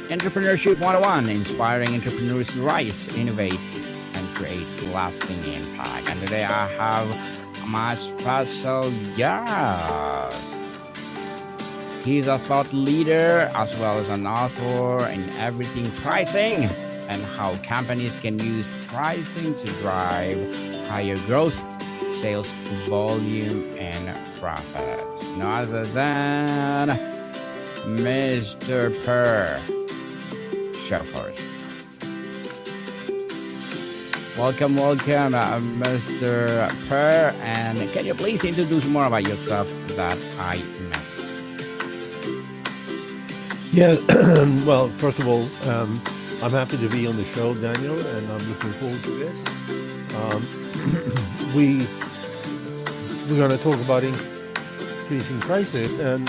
Entrepreneurship 101, inspiring entrepreneurs to rise, innovate, and create lasting impact. And today I have my special guest. He's a thought leader as well as an author in everything pricing and how companies can use pricing to drive higher growth, sales volume, and profits. No other than Mr. Per Sjofors. Welcome, Mr. Per. And can you please introduce more about yourself that I missed? Yeah, well, first of all, I'm happy to be on the show, Daniel, and I'm looking forward to this. Um, we we're going to talk about increasing prices, and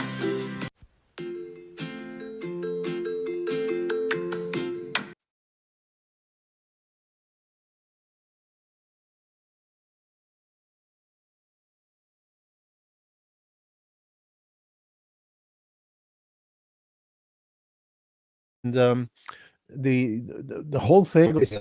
the whole thing is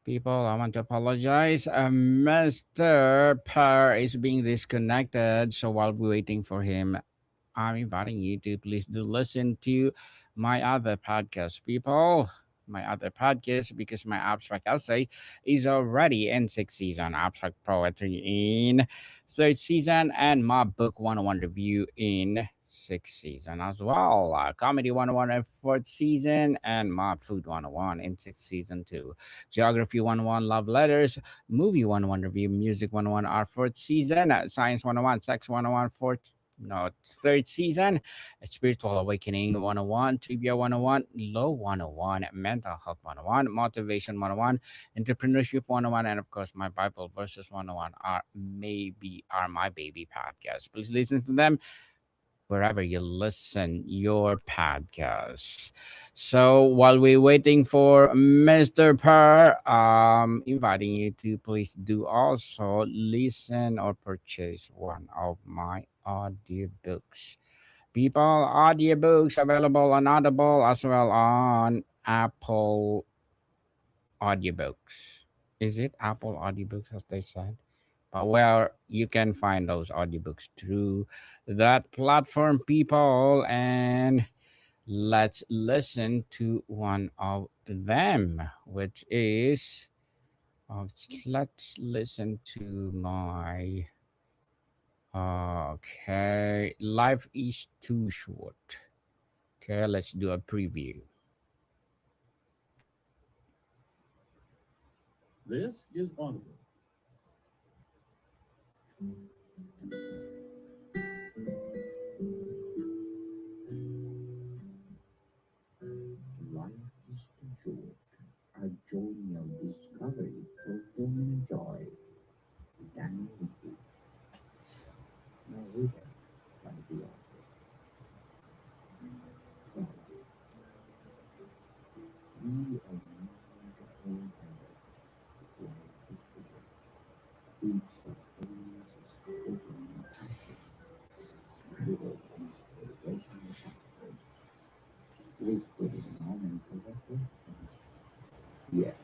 People, I want to apologize. Mr. Per is being disconnected. So while we're waiting for him, I'm inviting you to please do listen to my other podcast, people. My other podcast, because my abstract essay is already in sixth season, abstract poetry in third season, and my book 101 review in sixth season as well. Comedy 101 in fourth season, and my food 101 in sixth season too. Geography 101 love letters, movie 101 review, music 101 our fourth season, science 101, sex 101 fourth no third season, spiritual awakening 101, trivia 101, law 101, mental health 101, motivation 101, entrepreneurship 101, and of course my Bible verses 101 are my baby podcasts. Please listen to them wherever you listen your podcasts. So while we're waiting for Mr. Per, inviting you to please do also listen or purchase one of my audiobooks. People, audiobooks available on Audible as well on Apple Audiobooks. Is it Apple Audiobooks as they said? But where you can find those audiobooks through that platform, people. And let's listen to one of them, which is uh, let's listen to my okay, life is too short. Okay, let's do a preview. This is Audible. Life is too short. A journey of discovery, fulfillment, and joy. Daniel Lucas, narrated by the author. Prologue. We are moving to old habits. Life is short. It's a place of spoken passion, spiritual inspirational textures, whispered in moments of reflection. Yet,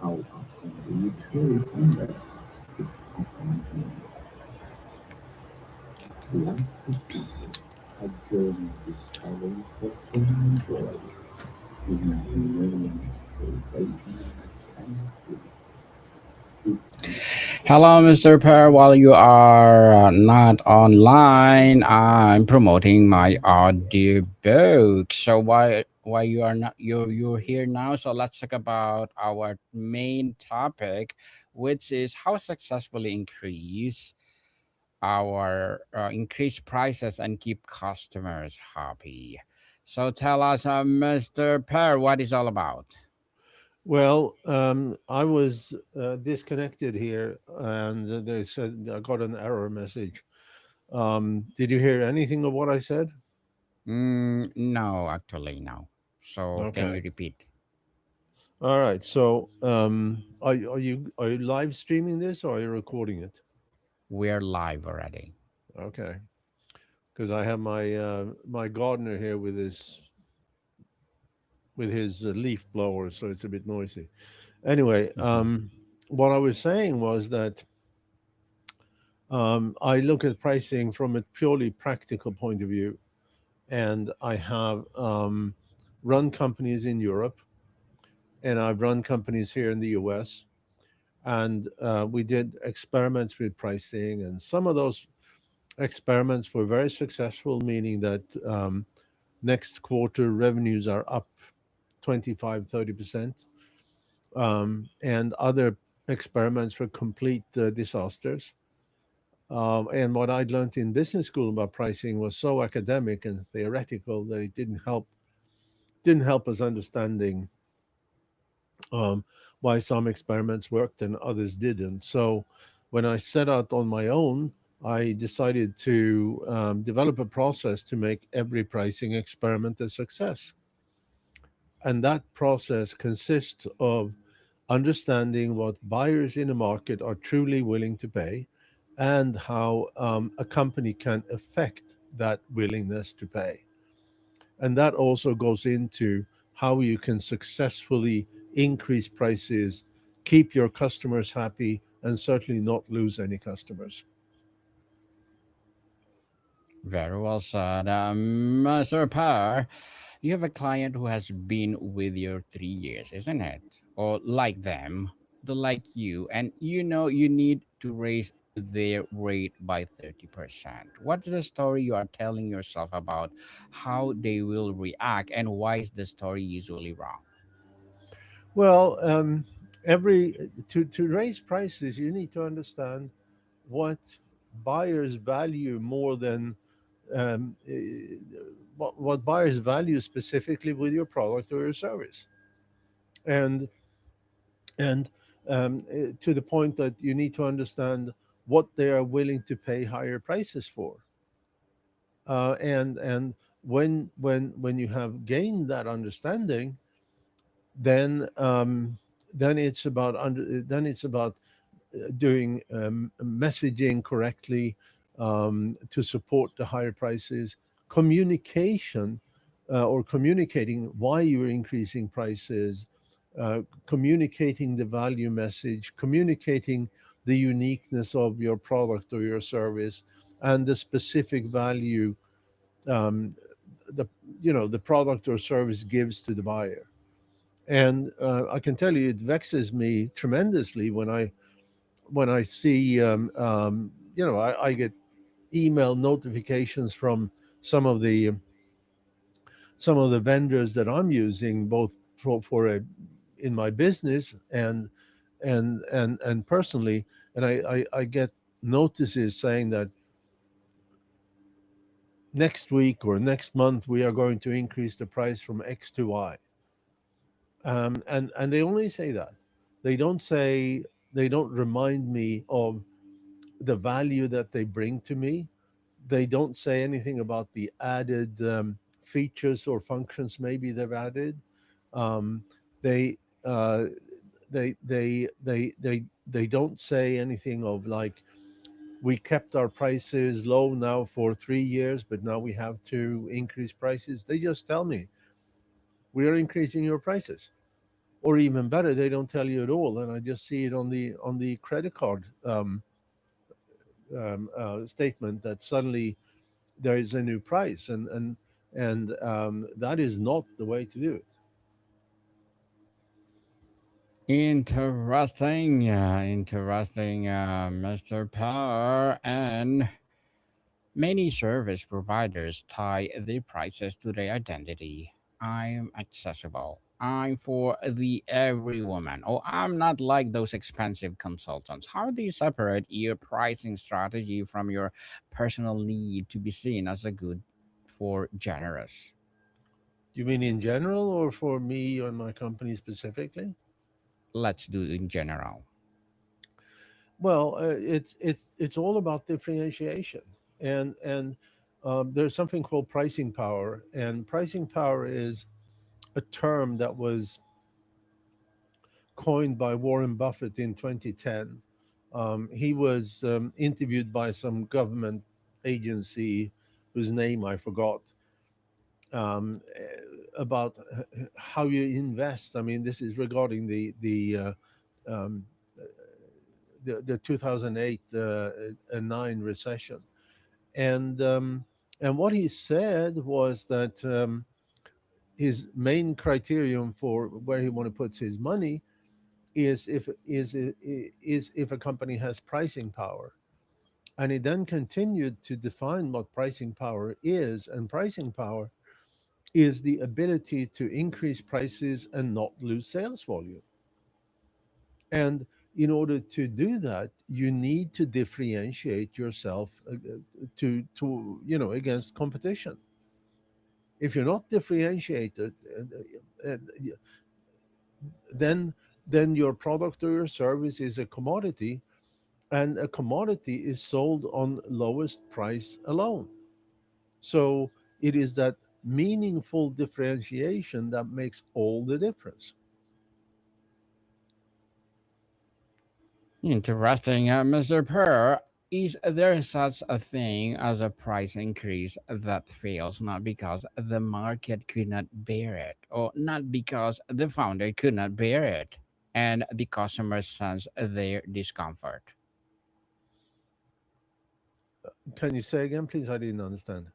how often do you truly ponder its often life is too short. A journey of discovery, fulfillment, and joy is not merely an exploration of timeless beauty. Hello, Mr. Per. While you are not online, I'm promoting my audiobook. So why you are not you're here now? So let's talk about our main topic, which is how successfully increase prices and keep customers happy. So tell us, Mr. Per, what is all about? Well, I was disconnected here, and they said I got an error message. Did you hear anything of what I said? No, actually, no. So can you Okay. repeat? All right. So, are you live streaming this or are you recording it? We're live already. Okay. Because I have my gardener here with his leaf blower, so it's a bit noisy. Anyway, Mhm. what I was saying was that I look at pricing from a purely practical point of view, and I have run companies in Europe, and I've run companies here in the US, and we did experiments with pricing, and some of those experiments were very successful, meaning that next quarter revenues are up 25, 30%. And other experiments were complete disasters. And what I'd learned in business school about pricing was so academic and theoretical that it didn't help us understanding um, why some experiments worked and others didn't. So when I set out on my own, I decided to develop a process to make every pricing experiment a success. And that process consists of understanding what buyers in a market are truly willing to pay and how a company can affect that willingness to pay. And that also goes into how you can successfully increase prices, keep your customers happy, and certainly not lose any customers. Very well said. Mr. Per, you have a client who has been with you 3 years, isn't it? Or like them, the like you, and you know you need to raise their rate by 30%. What's the story you are telling yourself about how they will react, and why is the story usually wrong? Well, every to raise prices, you need to understand what buyers value more than what buyers value specifically with your product or your service, and and to the point that you need to understand what they are willing to pay higher prices for, and when you have gained that understanding, then then it's about doing messaging correctly to support the higher prices, communication or communicating why you're increasing prices, communicating the value message, communicating the uniqueness of your product or your service, and the specific value um, the the product or service gives to the buyer. And I can tell you, it vexes me tremendously when I see, I get email notifications from some of the some of the vendors that I'm using, both in my business and personally, and I get notices saying that next week or next month we are going to increase the price from X to Y, and they only say that. They don't remind me of the value that they bring to me. They don't say anything about the added features or functions maybe they've added. Um, they uh, they don't say anything of like, we kept our prices low now for 3 years, but now we have to increase prices. They just tell me we are increasing your prices, or even better, they don't tell you at all, and I just see it on the credit card statement that suddenly there is a new price, and that is not the way to do it. Interesting, Mr. Per. And many service providers tie their prices to their identity. I'm accessible. I'm for the every woman. Oh, I'm not like those expensive consultants. How do you separate your pricing strategy from your personal need to be seen as a good for generous? You mean in general or for me or my company specifically? let's do in general. Well, it's all about differentiation, and there's something called pricing power, and pricing power is a term that was coined by Warren Buffett in 2010. He was interviewed by some government agency whose name I forgot, about how you invest. I mean, this is regarding um, the 2008 and 9 recession, and um, and what he said was that his main criterion for where he want to put his money is if a company has pricing power. And he then continued to define what pricing power is, and pricing power is the ability to increase prices and not lose sales volume. And in order to do that, you need to differentiate yourself to against competition. If you're not differentiated, then then your product or your service is a commodity, and a commodity is sold on lowest price alone. So it is that meaningful differentiation that makes all the difference. Interesting, Mr. Per. Is there such a thing as a price increase that fails not because the market could not bear it, or not because the founder could not bear it, and the customer sense their discomfort? Can you say again, please? I didn't understand.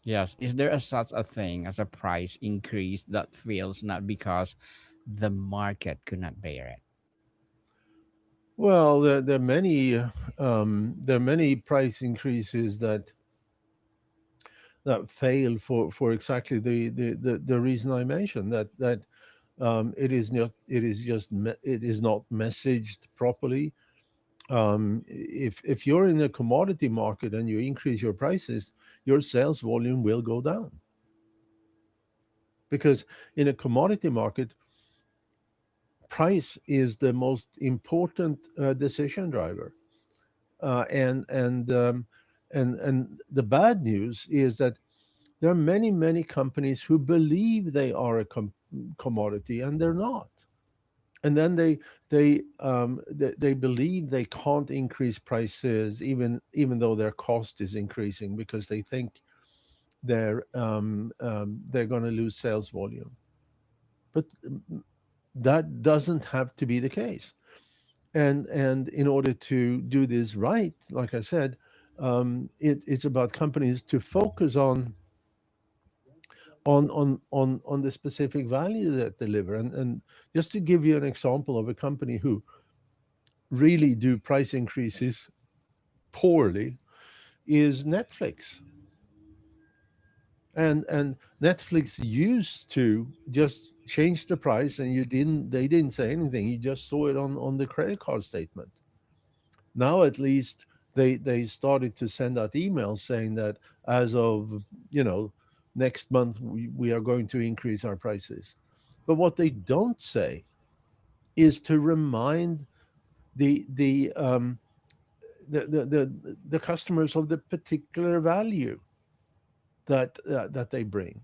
Yes, is there such a thing as a price increase that fails not because the market could not bear it? Well, there are many price increases that fail for exactly the reason I mentioned, that it is not messaged properly. If you're in a commodity market and you increase your prices, your sales volume will go down, because in a commodity market, price is the most important decision driver. Uh, and and um, and and the bad news is that there are many companies who believe they are a commodity, and they're not. And then they believe they can't increase prices, even though their cost is increasing, because they think they're going to lose sales volume. But that doesn't have to be the case. And in order to do this right, like I said, it's about companies to focus on the specific value that they deliver. And just to give you an example of a company who really do price increases poorly is Netflix. And Netflix used to just change the price, and they didn't say anything. You just saw it on the credit card statement. Now at least they started to send out emails saying that as of you know next month we are going to increase our prices. But what they don't say is to remind the the um, the customers of the particular value that they bring.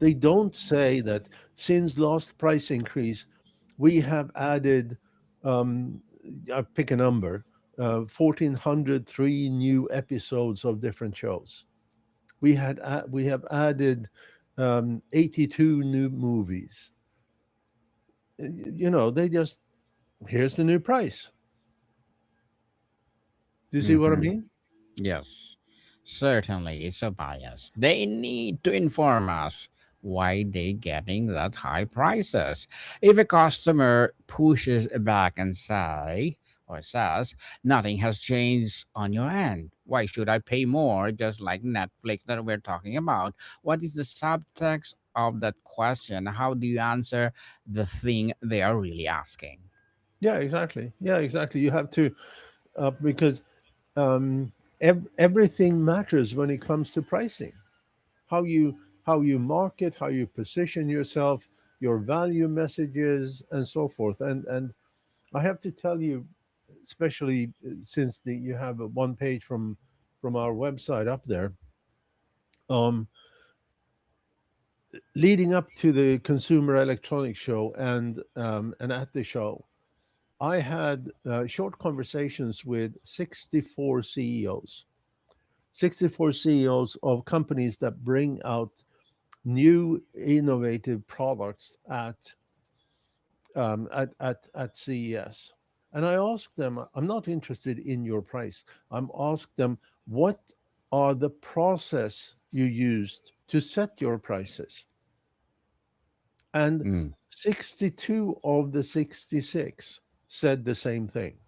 They don't say that since last price increase, we have added, um, I pick a number, 1,403 new episodes of different shows. We have added 82 new movies. They just, here's the new price. Do you see what I Mm-hmm. mean? Yes, certainly it's a bias. They need to inform us why they getting that high prices. If a customer pushes back and says nothing has changed on your end, why should I pay more? Just like Netflix that we're talking about. What is the subtext of that question? How do you answer the thing they are really asking? Yeah, exactly. Yeah, exactly. You have to, because um, everything matters when it comes to pricing. How you market, how you position yourself, your value messages, and so forth. And I have to tell you, especially since you have a one page from our website up there. Um, Leading up to the Consumer Electronics Show and at the show, I had short conversations with 64 CEOs, 64 CEOs of companies that bring out new innovative products at CES. And I asked them, I'm not interested in your price. I'm asked them, what are the process you used to set your prices? And Mm, 62 of the 66 said the same thing.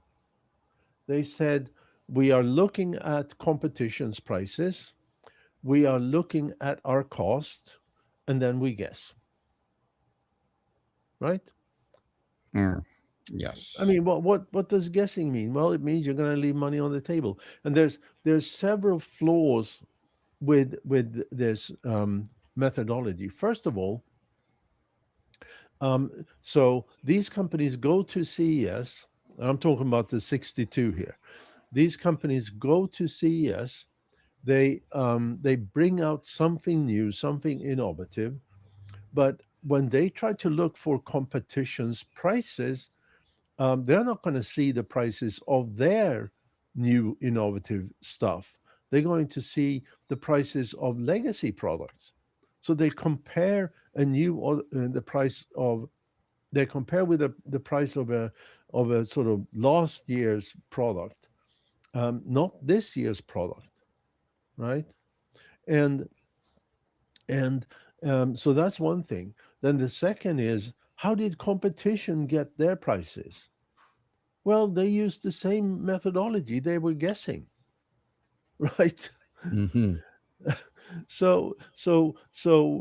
They said, we are looking at competition's prices, we are looking at our cost, and then we guess, right? mm, I yes. mean, what does guessing mean? Well, it means you're going to leave money on the table, and there's several flaws with this methodology. First of all, so these companies go to CES. And I'm talking about the 62 here. These companies go to CES. They bring out something new, something innovative, but when they try to look for competition's prices, they're not going to see the prices of their new innovative stuff. They're going to see the prices of legacy products. So they compare the price of they compare with the price of a sort of last year's product, not this year's product, right? And and so that's one thing. Then the second is, how did competition get their prices? Well, they used the same methodology. They were guessing, right? Mm-hmm. So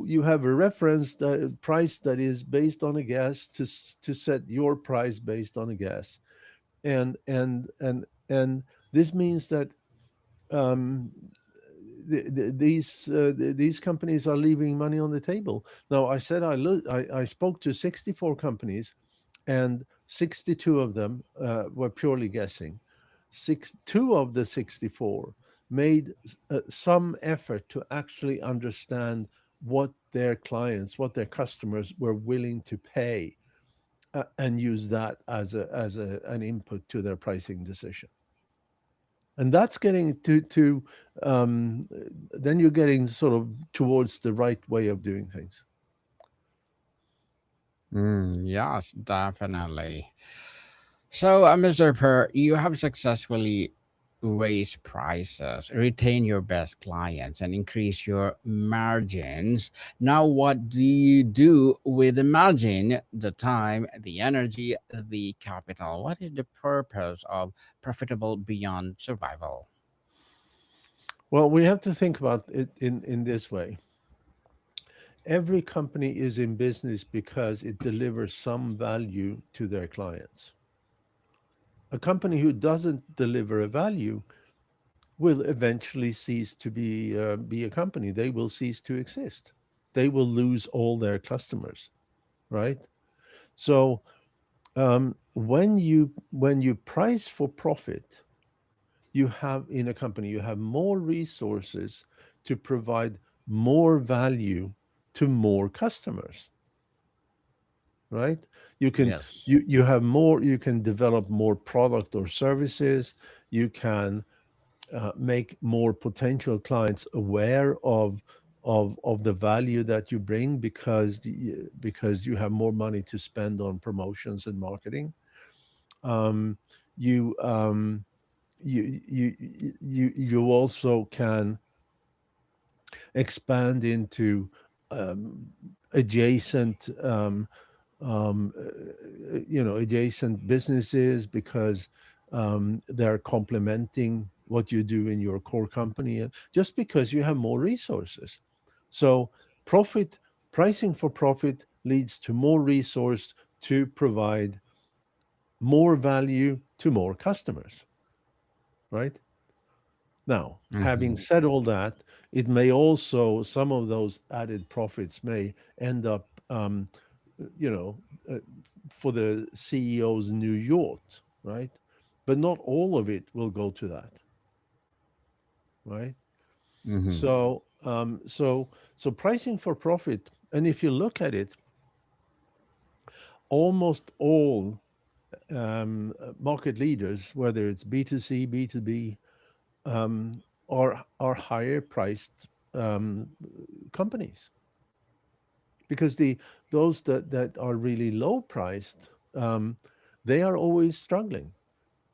you have a reference that price that is based on a guess to set your price based on a guess, and this means that um, these companies are leaving money on the table. Now, I said I spoke to 64 companies, and 62 of them were purely guessing. Two of the 64 made some effort to actually understand what their clients, what their customers were willing to pay, and use that as an input to their pricing decision. And that's getting to um, then you're getting sort of towards the right way of doing things. Yes, definitely. So, Mr. Per, you have successfully raised prices, retain your best clients, and increase your margins. Now, what do you do with the margin, the time, the energy, the capital? What is the purpose of profitable beyond survival? Well, we have to think about it in this way. Every company is in business because it delivers some value to their clients. A company who doesn't deliver a value will eventually cease to be a company. They will cease to exist. They will lose all their customers, right? So when you price for profit, you have in a company you have more resources to provide more value to more customers, right? you can Yes. you have more, you can develop more product or services, you can make more potential clients aware of the value that you bring because you have more money to spend on promotions and marketing. um, you you also can expand into um, adjacent adjacent businesses because they're complementing what you do in your core company, just because you have more resources. So profit pricing for profit leads to more resource to provide more value to more customers, right? Now, having Mm-hmm. said all that, it may also, some of those added profits may end up you know, for the CEO's new yacht, right? But not all of it will go to that, right? Mm-hmm. So pricing for profit, and if you look at it, almost all market leaders, whether it's B2C, B2B, are higher priced companies, because the those that are really low priced, they are always struggling.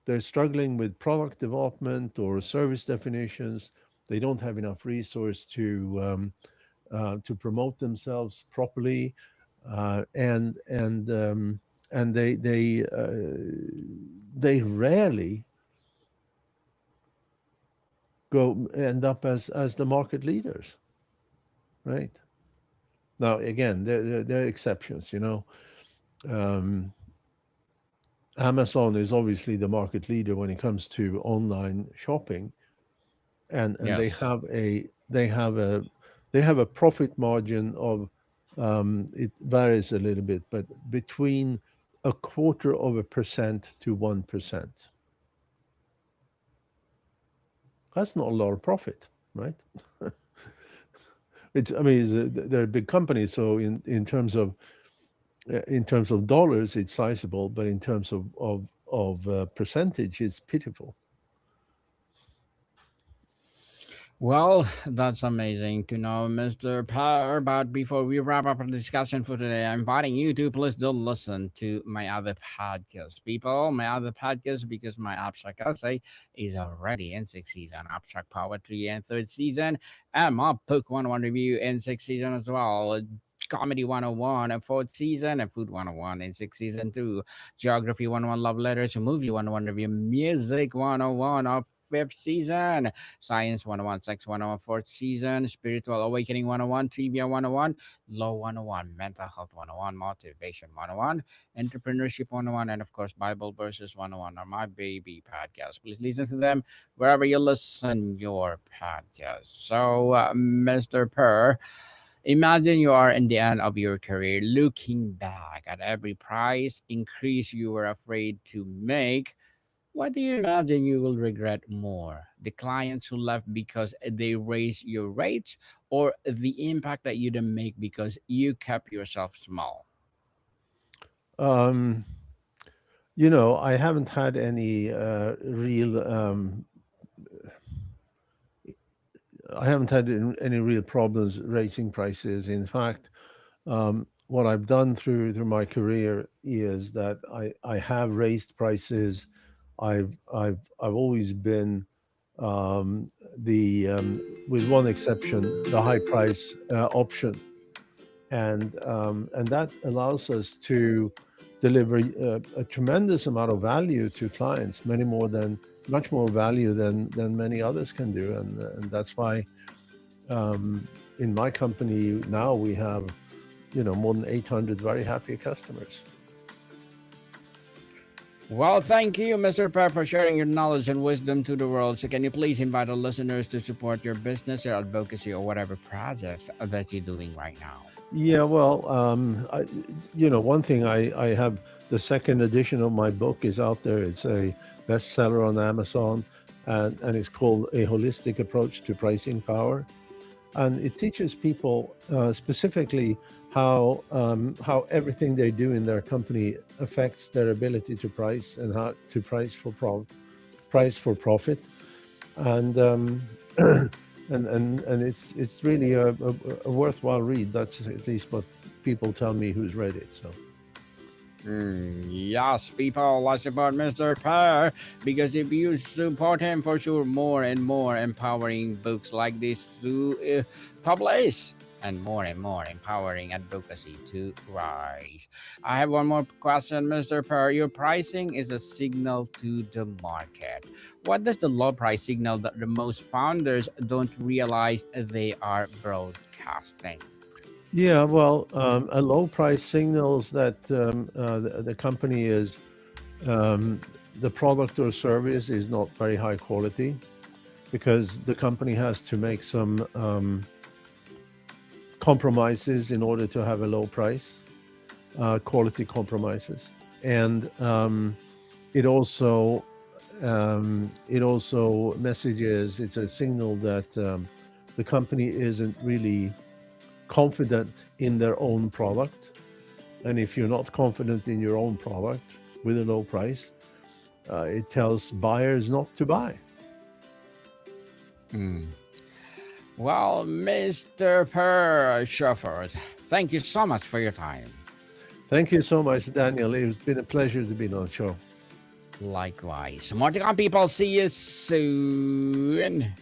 They're struggling with product development or service definitions. They don't have enough resource to promote themselves properly, and they rarely go end up as the market leaders, right? Now, again, there are exceptions. Um, Amazon is obviously the market leader when it comes to online shopping, and Yes. they have a profit margin of, it varies a little bit, but between a quarter of a percent to 1%. That's not a lot of profit, right? I mean, they're big companies, so in terms of dollars, it's sizable, but in terms of percentage, it's pitiful. Well, that's amazing to know, Mr. Power. But before we wrap up our discussion for today, I'm inviting you to please do listen to my other podcast, people. My other podcast, because my Abstract Essay is already in sixth season, Abstract Poetry in third season, and my Book 101 review in sixth season as well. Comedy 101 and fourth season, and Food 101 in sixth season too. Geography 101 Love Letters, Movie 101 Review, Music 101 of fifth season. Science 101, Sex 101, fourth season, Spiritual Awakening 101, Trivia 101, Law 101, Mental Health 101, Motivation 101, Entrepreneurship 101, and of course, Bible Verses 101 are my baby podcasts. Please listen to them wherever you listen your podcast. So, Mr. Per, imagine you are in the end of your career looking back at every price increase you were afraid to make. What do you imagine you will regret more? The clients who left because they raised your rates, or the impact that you didn't make because you kept yourself small? Um, I haven't had any real I haven't had any real problems raising prices. In fact, what I've done through my career is that I have raised prices. I've always been, um, with one exception, the high price option, and that allows us to deliver a tremendous amount of value to clients, much more value than many others can do, and that's why, in my company now we have, more than 800 very happy customers. Well, thank you, Mr. Per, for sharing your knowledge and wisdom to the world. So, can you please invite our listeners to support your business, your advocacy, or whatever projects that you're doing right now? Yeah, well, one thing, I have the second edition of my book is out there. It's a bestseller on Amazon, and it's called A Holistic Approach to Pricing Power. And it teaches people specifically how everything they do in their company affects their ability to price, and how to price for profit, and and it's really a worthwhile read. That's at least what people tell me who's read it. So. Yes, people, let's support Mr. Per, because if you support him, for sure, more and more empowering books like this to publish, and more empowering advocacy to rise. I have one more question, Mr. Per. Your pricing is a signal to the market. What does the low price signal that the most founders don't realize they are broadcasting? Yeah, well, a low price signals that the company is, um, the product or service is not very high quality, because the company has to make some compromises in order to have a low price. quality compromises, and it also it also messages. It's a signal that the company isn't really confident in their own product, and if you're not confident in your own product with a low price, it tells buyers not to buy. Mm. Well, Mr. Per Sjofors, thank you so much for your time. Thank you so much, Daniel. It's been a pleasure to be on the show. Likewise. More to come, people. See you soon.